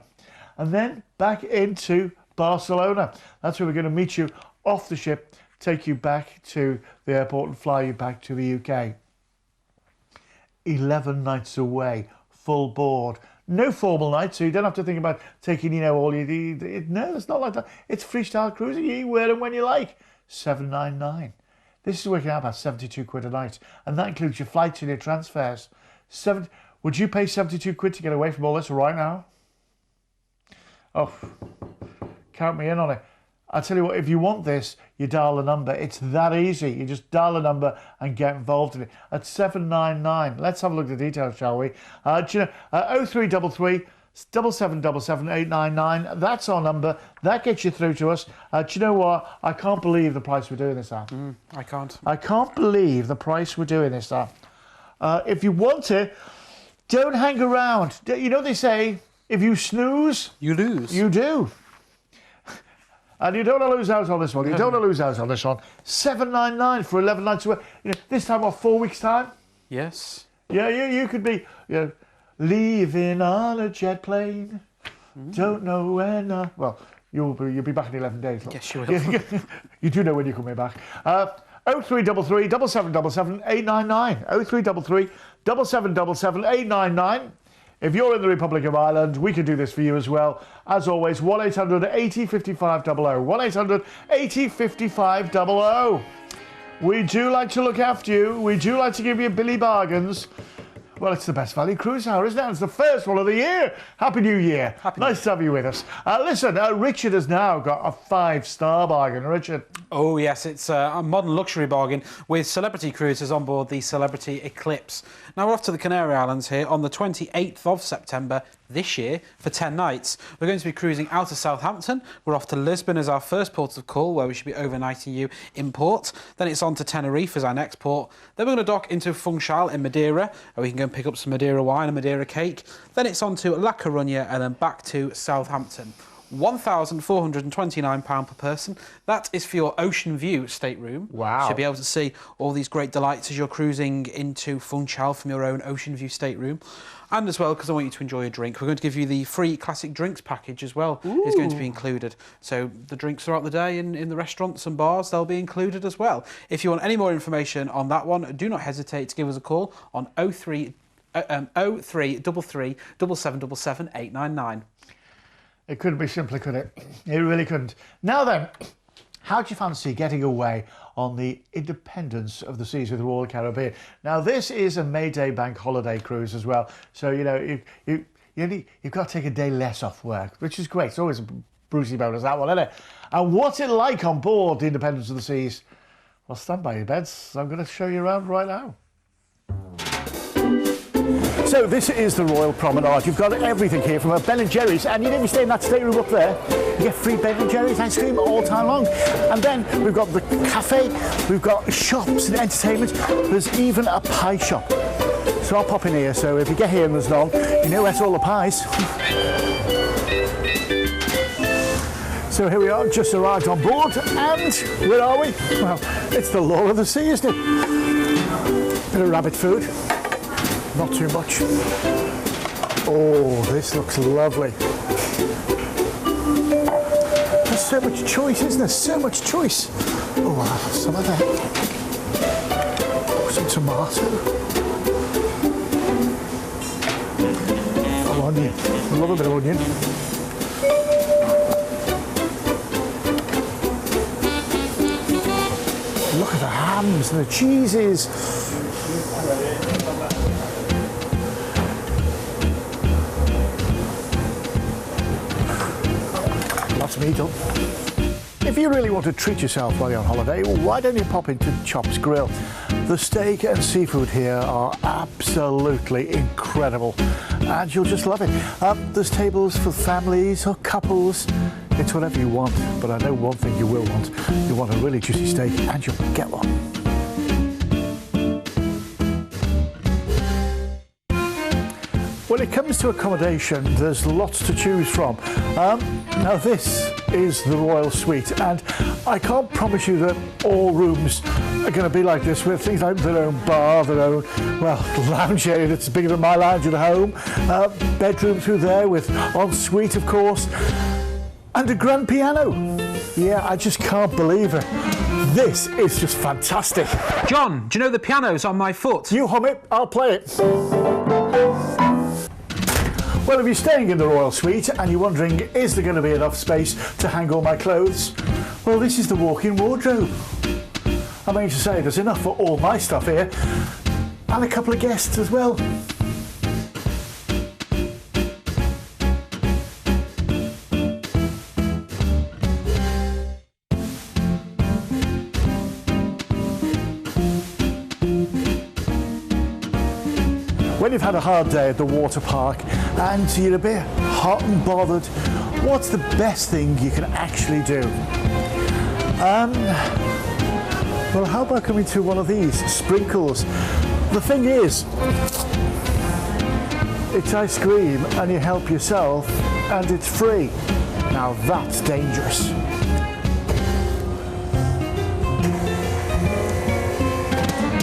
And then back into Barcelona. That's where we're going to meet you off the ship, take you back to the airport and fly you back to the UK. 11 nights away, full board. No formal night, so you don't have to think about taking, all you need. No, it's not like that. It's freestyle cruising. You wear them when you like. $799. This is working out about 72 quid a night, and that includes your flights and your transfers. Would you pay 72 quid to get away from all this right now? Oh, count me in on it. I'll tell you what, if you want this, you dial the number. It's that easy. You just dial the number and get involved in it. At $799. Let's have a look at the details, shall we? 0333 7777 899. That's our number. That gets you through to us. Do you know what? I can't believe the price we're doing this at. I can't. I can't believe the price we're doing this at. If you want it, don't hang around. They say, if you snooze, you lose. You do. And you don't want to lose out on this one. You don't want to lose out on this one. $799 for 11 nights away. This time off 4 weeks' time. Yes. Yeah, you could be, leaving on a jet plane. Don't know when. Well, you'll be back in 11 days. Look. Yes, you will. You do know when you're coming back. 0333 7777 899. 0333 7777 899. If you're in the Republic of Ireland, we can do this for you as well. As always, 1-800-80-55-00. 1-800-80-55-00. We do like to look after you. We do like to give you Billy bargains. Well, it's the Best Value Cruise Hour, isn't it? It's the first one of the year. Happy New Year. Nice to have you with us. Listen, Richard has now got a 5-star bargain. Richard. Oh, yes, it's a modern luxury bargain with Celebrity Cruises on board the Celebrity Eclipse. Now, we're off to the Canary Islands here on the 28th of September this year for 10 nights. We're going to be cruising out of Southampton. We're off to Lisbon as our first port of call, where we should be overnighting you in port. Then it's on to Tenerife as our next port. Then we're going to dock into Funchal in Madeira, where we can go and pick up some Madeira wine and Madeira cake. Then it's on to La Coruña and then back to Southampton. £1,429 per person. That is for your ocean view stateroom. Wow. You should be able to see all these great delights as you're cruising into Funchal from your own ocean view stateroom. And as well, because I want you to enjoy a drink, we're going to give you the free classic drinks package as well. Is going to be included. So the drinks throughout the day in the restaurants and bars, they'll be included as well. If you want any more information on that one, do not hesitate to give us a call on 0333 7777 899. It couldn't be simpler, could it? It really couldn't. Now then, how do you fancy getting away on the Independence of the Seas with the Royal Caribbean? Now, this is a May Day bank holiday cruise as well. So, you've got to take a day less off work, which is great. It's always a Brucey bonus, that one, isn't it? And what's it like on board the Independence of the Seas? Well, stand by your beds. I'm going to show you around right now. So this is the Royal Promenade. You've got everything here from a Ben & Jerry's, and you never stay in that stateroom up there. You get free Ben & Jerry's ice cream all time long. And then we've got the cafe, we've got shops and entertainment. There's even a pie shop. So I'll pop in here, so if you get here and there's none, you know where's all the pies. So here we are, just arrived on board, and where are we? Well, it's the law of the sea, isn't it? Bit of rabbit food. Not too much. Oh, this looks lovely. There's so much choice, isn't there? So much choice. Oh, I'll have some of that. Oh, some tomato. Oh, onion. I love a bit of onion. Look at the hams and the cheeses. That's me done. If you really want to treat yourself while you're on holiday, why don't you pop into Chops Grill? The steak and seafood here are absolutely incredible, and you'll just love it. There's tables for families or couples. It's whatever you want, but I know one thing you will want. You want a really juicy steak, and you'll get one. When it comes to accommodation, there's lots to choose from. Now this is the Royal Suite, and I can't promise you that all rooms are going to be like this, with things like their own bar, their own, well, lounge area that's bigger than my lounge at home, bedroom through there with ensuite, of course, and a grand piano. Yeah, I just can't believe it. This is just fantastic. John, do you know the piano's on my foot? You hum it, I'll play it. Well, if you're staying in the Royal Suite and you're wondering, is there going to be enough space to hang all my clothes? Well, this is the walk-in wardrobe. I mean to say, there's enough for all my stuff here, and a couple of guests as well. When you've had a hard day at the water park and you're a bit hot and bothered, what's the best thing you can actually do? Well, how about coming to one of these, Sprinkles? The thing is, it's ice cream and you help yourself and it's free. Now that's dangerous.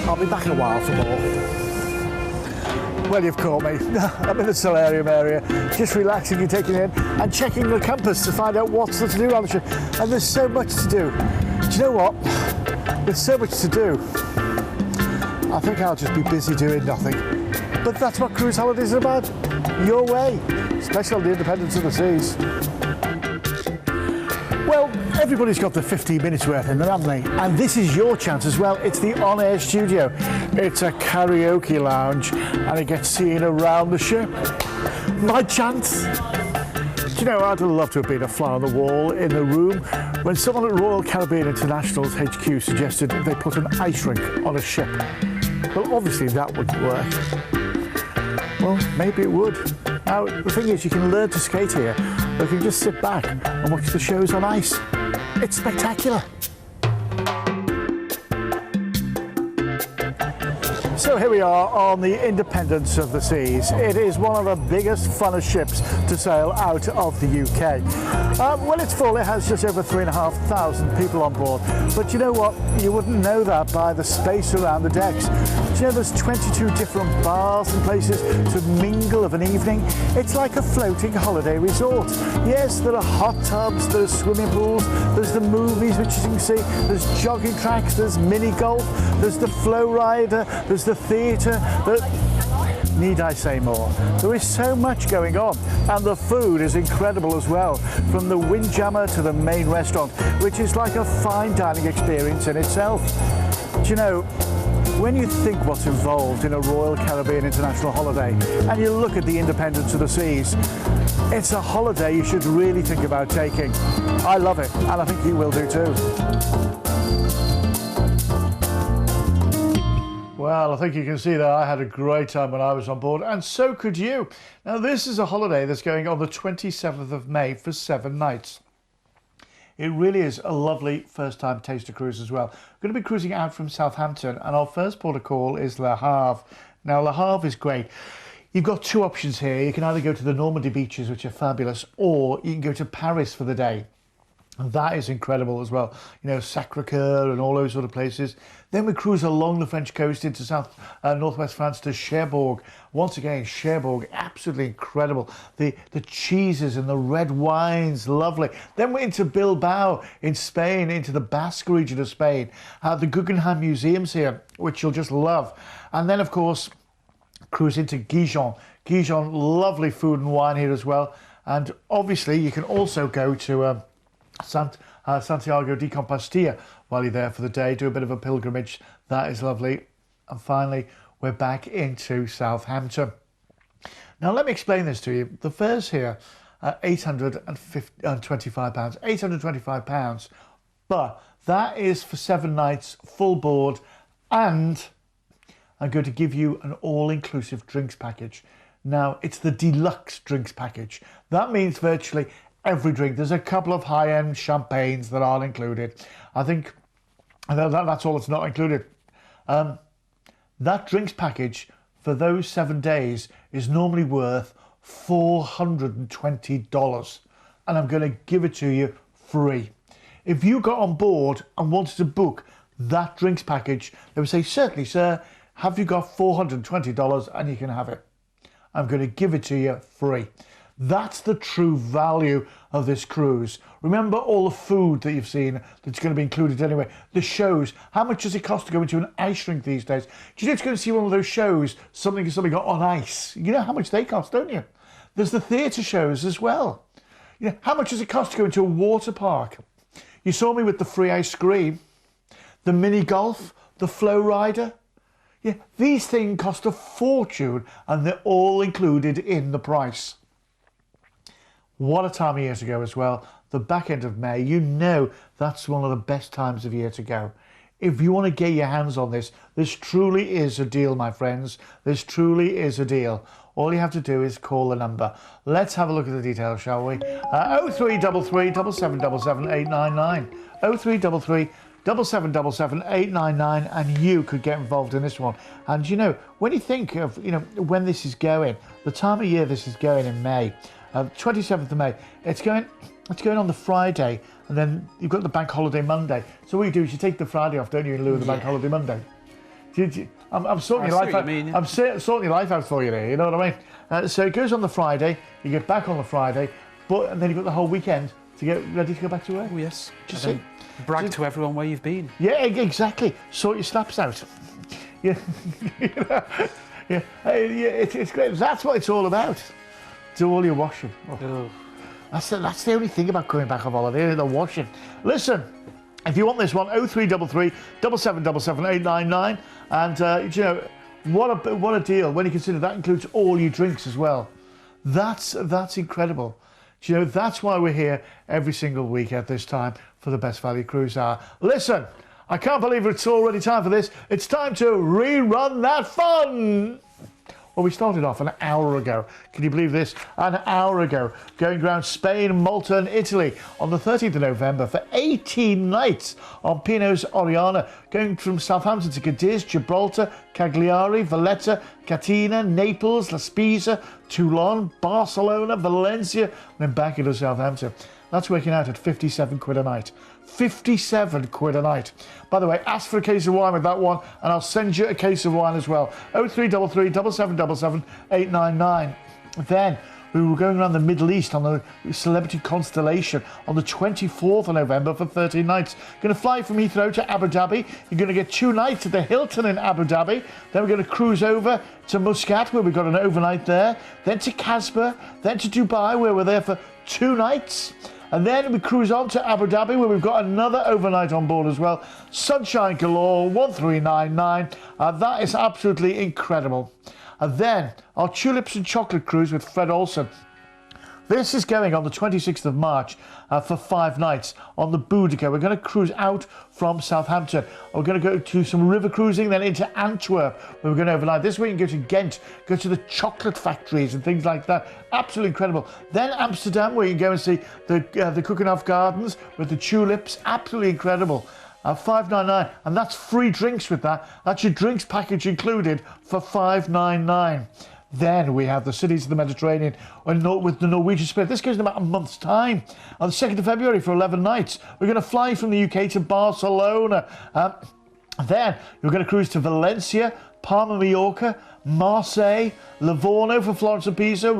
I'll be back in a while for more. Well, you've caught me. I'm in the solarium area, just relaxing and taking it in and checking the compass to find out what's to do on the ship. And there's so much to do. Do you know what? There's so much to do. I think I'll just be busy doing nothing. But that's what cruise holidays are about. Your way. Especially on the independence of the seas. Well, everybody's got the 15 minutes worth in them, haven't they? And this is your chance as well. It's the on-air studio. It's a karaoke lounge and it gets seen around the ship. My chance. Do you know, I'd love to have been a fly on the wall in the room when someone at Royal Caribbean International's HQ suggested they put an ice rink on a ship. Well, obviously that wouldn't work. Well, maybe it would. Now, the thing is, you can learn to skate here, or you can just sit back and watch the shows on ice. It's spectacular. So here we are on the Independence of the Seas. It is one of the biggest, funnest ships to sail out of the UK. Well, it's full. It has just over 3,500 people on board. But you know what? You wouldn't know that by the space around the decks. Do you know there's 22 different bars and places to mingle of an evening? It's like a floating holiday resort. Yes, there are hot tubs, there's swimming pools, there's the movies which you can see, there's jogging tracks, there's mini golf, there's the flow rider, there's the theatre. Need I say more? There is so much going on, and the food is incredible as well, from the Windjammer to the main restaurant, which is like a fine dining experience in itself. Do you know, when you think what's involved in a Royal Caribbean International holiday, and you look at the Independence of the Seas, it's a holiday you should really think about taking. I love it, and I think you will do too. Well, I think you can see that I had a great time when I was on board, and so could you. Now, this is a holiday that's going on the 27th of May for 7 nights. It really is a lovely first-time taster cruise as well. We're going to be cruising out from Southampton, and our first port of call is Le Havre. Now, Le Havre is great. You've got two options here. You can either go to the Normandy beaches, which are fabulous, or you can go to Paris for the day. And that is incredible as well. You know, Sacré-Cœur and all those sort of places. Then we cruise along the French coast into northwest France to Cherbourg. Once again, Cherbourg, absolutely incredible. The cheeses and the red wines, lovely. Then we're into Bilbao in Spain, into the Basque region of Spain. The Guggenheim Museum's here, which you'll just love. And then, of course, cruise into Gijón. Gijón, lovely food and wine here as well. And obviously, you can also go to Santiago de Compostela while you're there for the day, do a bit of a pilgrimage. That is lovely. And finally, we're back into Southampton. Now, let me explain this to you. The fares here are £825, but that is for 7 nights, full board, And I'm going to give you an all-inclusive drinks package. Now, it's the deluxe drinks package. That means virtually every drink. There's a couple of high-end champagnes that aren't included. I think that's all that's not included. That drinks package for those 7 days is normally worth $420, and I'm going to give it to you free. If you got on board and wanted to book that drinks package, they would say, certainly, sir, have you got $420 and you can have it. I'm going to give it to you free. That's the true value of this cruise. Remember all the food that you've seen that's going to be included anyway. The shows. How much does it cost to go into an ice rink these days? Do you know to go and see one of those shows, something on ice? You know how much they cost, don't you? There's the theatre shows as well. You know, how much does it cost to go into a water park? You saw me with the free ice cream, the mini golf, the flow rider. Yeah, these things cost a fortune and they're all included in the price. What a time of year to go as well. The back end of May, you know that's one of the best times of year to go. If you want to get your hands on this, this truly is a deal, my friends. This truly is a deal. All you have to do is call the number. Let's have a look at the details, shall we? 0333 7777 899. 0333 7777 899, and you could get involved in this one. And you know, when you think of, you know, when this is going, the time of year this is going in May, 27th of May, it's going on the Friday, and then you've got the bank holiday Monday. So what you do is you take the Friday off, don't you, in lieu of the bank holiday Monday. I'm sorting your life out. I'm sorting your life out for you there. You know what I mean? So it goes on the Friday. You get back on the Friday, and then you've got the whole weekend to get ready to go back to work. Oh yes. Just say, brag to everyone where you've been. Yeah, exactly. Sort your snaps out. Yeah, it's great. That's what it's all about. Do all your washing. Oh. That's the only thing about coming back on holiday, the washing. Listen, if you want this one, 0333 7777 899, and you know, what a deal when you consider that includes all your drinks as well. That's incredible. You know, that's why we're here every single week at this time for the Best Value Cruise Hour. Listen, I can't believe it's already time for this. It's time to rerun that fun. Well, we started off an hour ago. Can you believe this? An hour ago, going around Spain, Malta and Italy on the 13th of November for 18 nights on Pinos Oriana, going from Southampton to Cadiz, Gibraltar, Cagliari, Valletta, Catena, Naples, La Spezia, Toulon, Barcelona, Valencia, and then back into Southampton. That's working out at 57 quid a night. 57 quid a night. By the way, ask for a case of wine with that one, and I'll send you a case of wine as well. 0333 7777 899. Then we were going around the Middle East on the Celebrity Constellation on the 24th of November for 13 nights. Going to fly from Heathrow to Abu Dhabi. You're going to get 2 nights at the Hilton in Abu Dhabi. Then we're going to cruise over to Muscat, where we've got an overnight there. Then to Casbah. Then to Dubai, where we're there for 2 nights. And then we cruise on to Abu Dhabi, where we've got another overnight on board as well. Sunshine galore, 1399. That is absolutely incredible. And then our Tulips and Chocolate Cruise with Fred Olsen. This is going on the 26th of March for 5 nights on the Boudica. We're going to cruise out from Southampton. We're going to go to some river cruising, then into Antwerp, where we're going to overnight. This week you can go to Ghent, go to the chocolate factories and things like that. Absolutely incredible. Then Amsterdam, where you can go and see the Keukenhof Gardens with the tulips. Absolutely incredible. $599, and that's free drinks with that. That's your drinks package included for $599. Then we have the cities of the Mediterranean with the Norwegian Spirit. This goes in about a month's time. On the 2nd of February for 11 nights. We're going to fly from the UK to Barcelona. Then we're going to cruise to Valencia, Palma Mallorca, Marseille, Livorno for Florence and Pisa,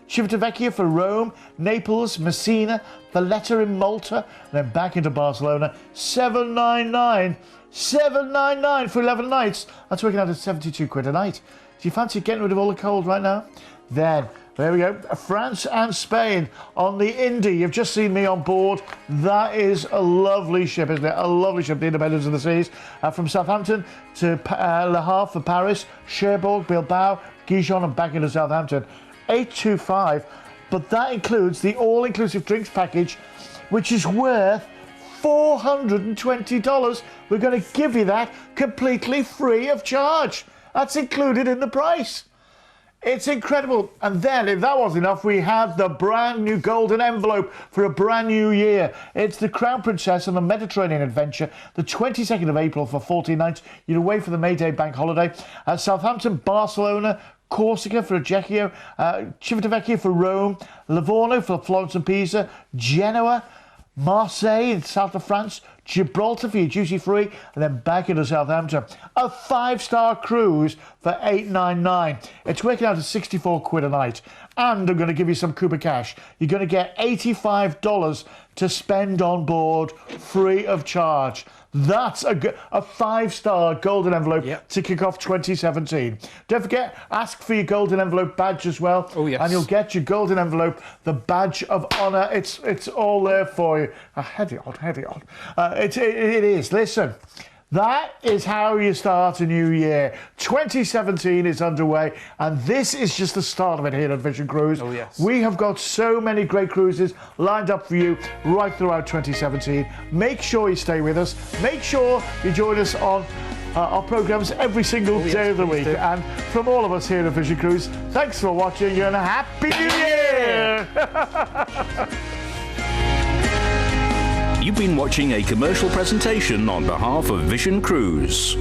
Civitavecchia for Rome, Naples, Messina, Valletta in Malta, and then back into Barcelona. $799 for 11 nights. That's working out at 72 quid a night. Do you fancy getting rid of all the cold right now? Then, there we go, France and Spain on the Indy. You've just seen me on board. That is a lovely ship, isn't it? A lovely ship, the Independence of the Seas. From Southampton to Le Havre for Paris, Cherbourg, Bilbao, Gijon and back into Southampton. 825, but that includes the all-inclusive drinks package, which is worth $420. We're going to give you that completely free of charge. That's included in the price. It's incredible. And then, if that wasn't enough, we had the brand new golden envelope for a brand new year. It's the Crown Princess and the Mediterranean Adventure, the 22nd of April for 14 nights. You're away for the May Day bank holiday. Southampton, Barcelona, Corsica for Ajaccio, Civitavecchia for Rome, Livorno for Florence and Pisa, Genoa, Marseille in south of France, Gibraltar for your duty free, and then back into Southampton. A 5-star cruise for $899. It's working out at 64 quid a night. And I'm going to give you some Cooper cash. You're going to get $85 to spend on board free of charge. That's a 5-star golden envelope to kick off 2017. Don't forget, ask for your golden envelope badge as well. Oh, yes. And you'll get your golden envelope, the badge of honour. It's all there for you. Heady on. It is. Listen, that is how you start a new year. 2017 is underway, and this is just the start of it here at Vision Cruise. Oh, yes. We have got so many great cruises lined up for you right throughout 2017. Make sure you stay with us. Make sure you join us on our programmes every single day of the week. Do. And from all of us here at Vision Cruise, thanks for watching and a Happy New Year! You've been watching a commercial presentation on behalf of Vision Cruise.